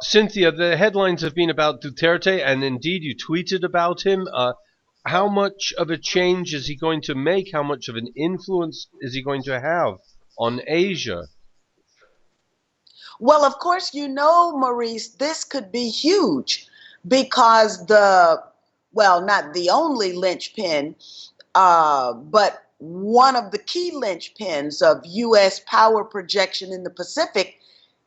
Cynthia, the headlines have been about Duterte, and indeed you tweeted about him. How much of a change is he going to make? How much of an influence is he going to have on Asia? Well, of course, Maurice, this could be huge because well, not the only linchpin, but one of the key linchpins of U.S. power projection in the Pacific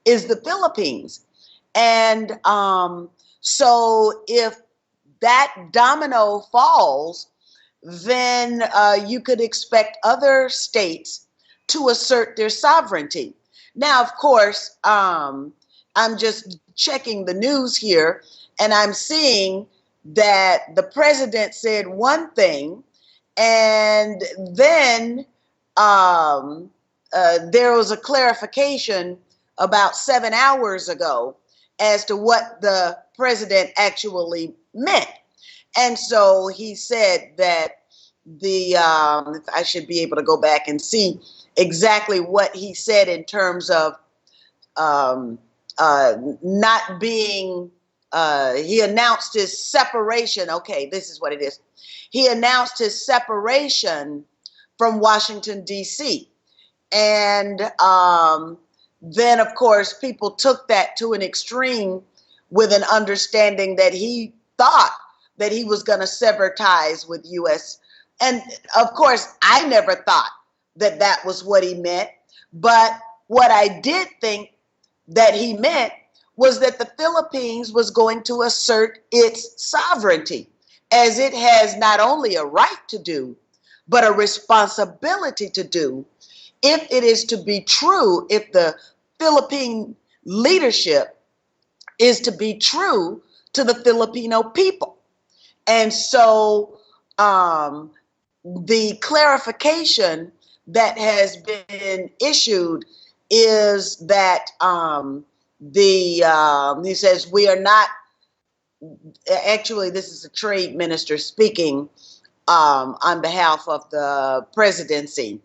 is the Philippines. And so if that domino falls, then you could expect other states to assert their sovereignty. Now, of course, I'm just checking the news here, and I'm seeing that the president said one thing, and then there was a clarification about 7 hours ago as to what the president actually meant. And so he said that I should be able to go back and see exactly what he said in terms of not being, he announced his separation. Okay, this is what it is. He announced his separation from Washington, D.C. And then, of course, people took that to an extreme with an understanding that he thought that he was going to sever ties with U.S. And, of course, I never thought that that was what he meant. But what I did think that he meant was that the Philippines was going to assert its sovereignty, as it has not only a right to do, but a responsibility to do, if it is to be true, if the Philippine leadership is to be true to the Filipino people. And so the clarification that has been issued is that he says we are not, actually this is a trade minister speaking on behalf of the presidency,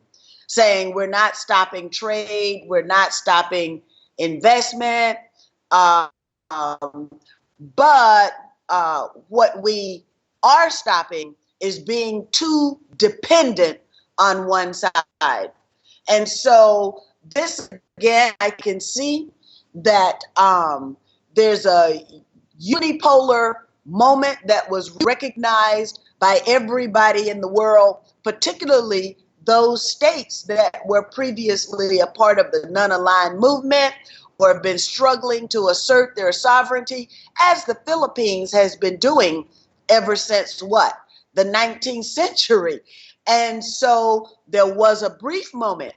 saying we're not stopping trade, we're not stopping investment, but what we are stopping is being too dependent on one side. And so this, again, I can see that there's a unipolar moment that was recognized by everybody in the world, particularly those states that were previously a part of the non-aligned movement or have been struggling to assert their sovereignty, as the Philippines has been doing ever since what? The 19th century. And so there was a brief moment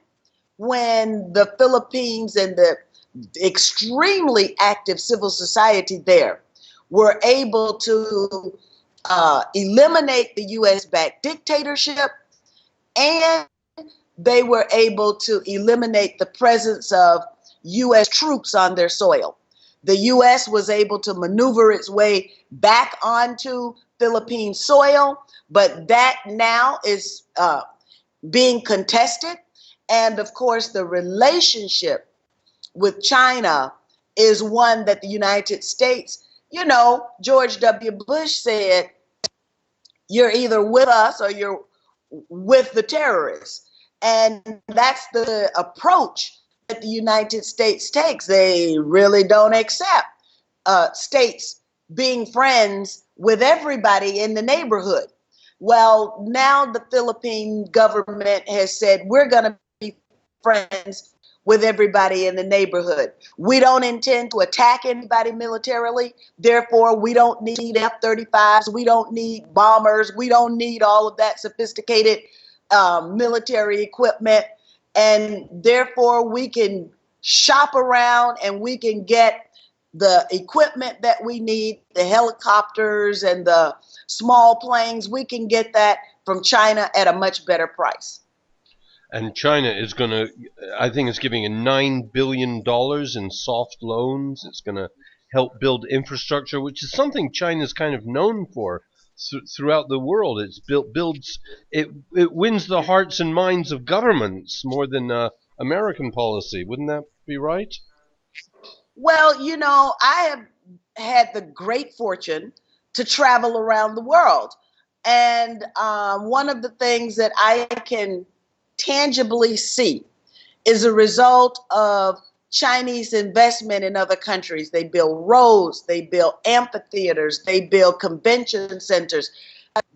when the Philippines and the extremely active civil society there were able to eliminate the US-backed dictatorship, and they were able to eliminate the presence of US troops on their soil. The US was able to maneuver its way back onto Philippine soil, but that now is being contested. And of course, the relationship with China is one that the United States, George W. Bush said, you're either with us or you're with the terrorists. And that's the approach that the United States takes. They really don't accept states being friends with everybody in the neighborhood. Well, now the Philippine government has said, we're going to be friends with everybody in the neighborhood. We don't intend to attack anybody militarily. Therefore, we don't need F-35s. We don't need bombers. We don't need all of that sophisticated military equipment. And therefore, we can shop around and we can get the equipment that we need, the helicopters and the small planes. We can get that from China at a much better price. And China is going to, I think it's giving $9 billion in soft loans. It's going to help build infrastructure, which is something China's kind of known for throughout the world. It wins the hearts and minds of governments more than American policy. Wouldn't that be right? Well, I have had the great fortune to travel around the world. And one of the things that I can tangibly see is a result of Chinese investment in other countries. They build roads, they build amphitheaters, they build convention centers.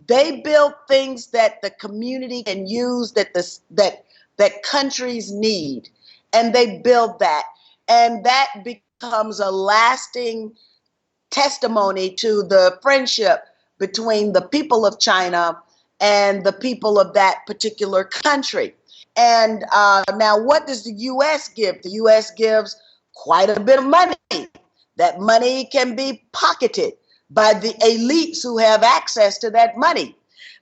They build things that the community can use, that countries need, and they build that, and that becomes a lasting testimony to the friendship between the people of China and the people of that particular country. And now, what does the U.S. give? The U.S. gives quite a bit of money. That money can be pocketed by the elites who have access to that money.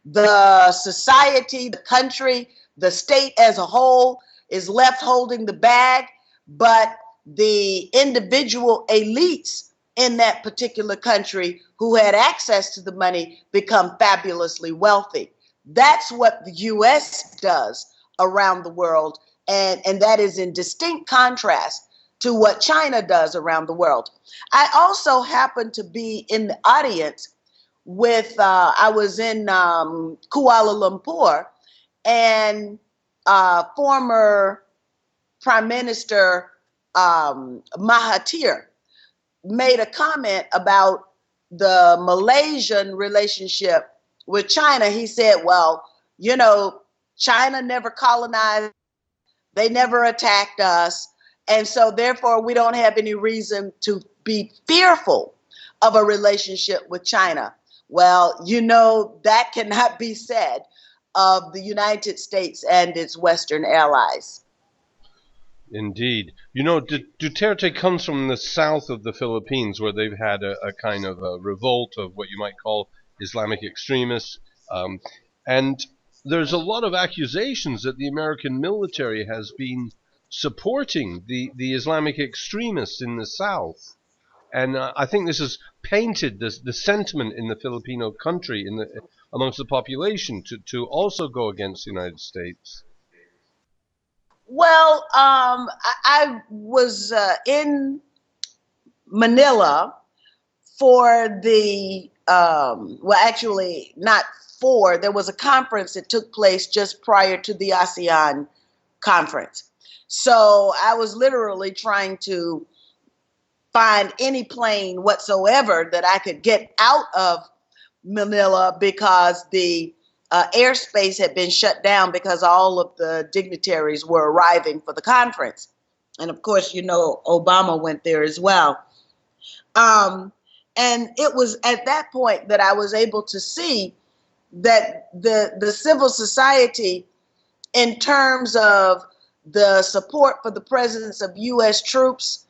The society, the country, the state as a whole is left holding the bag, but the individual elites in that particular country who had access to the money become fabulously wealthy. That's what the US does around the world, and that is in distinct contrast to what China does around the world. I also happen to be in the audience with, I was in Kuala Lumpur, and former Prime Minister Mahathir made a comment about the Malaysian relationship with China. He said, well, China never colonized, they never attacked us. And so, therefore, we don't have any reason to be fearful of a relationship with China. Well, that cannot be said of the United States and its Western allies. Indeed. Duterte comes from the south of the Philippines, where they've had a kind of a revolt of what you might call Islamic extremists. And there's a lot of accusations that the American military has been supporting the Islamic extremists in the south. And I think this has painted the sentiment in the Filipino country, amongst the population, to also go against the United States. Well, I was in Manila for well, actually, not for, there was a conference that took place just prior to the ASEAN conference. So I was literally trying to find any plane whatsoever that I could get out of Manila because the airspace had been shut down because all of the dignitaries were arriving for the conference. And of course, Obama went there as well. And it was at that point that I was able to see that the civil society, in terms of the support for the presence of U.S. troops,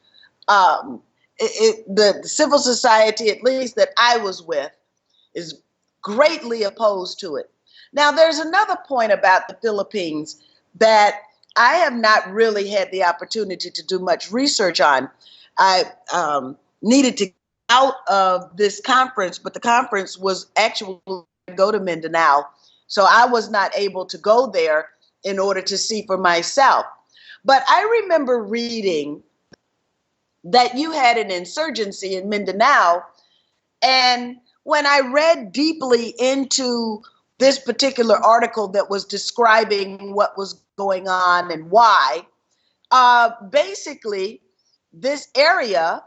the civil society, at least that I was with, is greatly opposed to it. Now, there's another point about the Philippines that I have not really had the opportunity to do much research on. I needed to get out of this conference, but the conference was actually go to Mindanao, so I was not able to go there in order to see for myself. But I remember reading that you had an insurgency in Mindanao, and when I read deeply into this particular article that was describing what was going on and why, basically, this area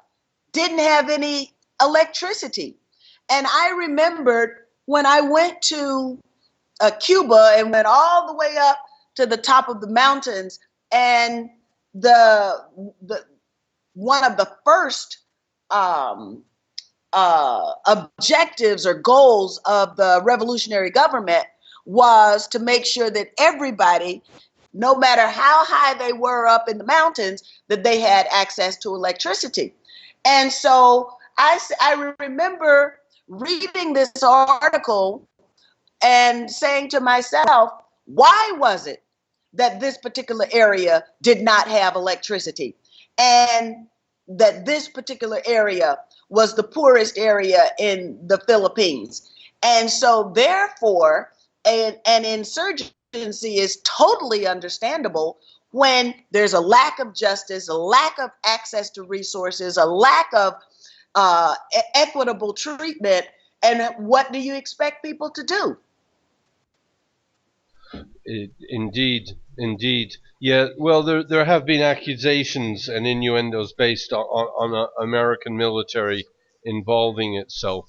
didn't have any electricity. And I remembered when I went to Cuba and went all the way up to the top of the mountains, and the one of the first objectives or goals of the revolutionary government was to make sure that everybody, no matter how high they were up in the mountains, that they had access to electricity. And so I remember reading this article and saying to myself, why was it that this particular area did not have electricity? And that this particular area was the poorest area in the Philippines. And so, therefore, an insurgency is totally understandable when there's a lack of justice, a lack of access to resources, a lack of equitable treatment. And what do you expect people to do? Indeed, indeed. Yeah, well, there have been accusations and innuendos based on American military involving itself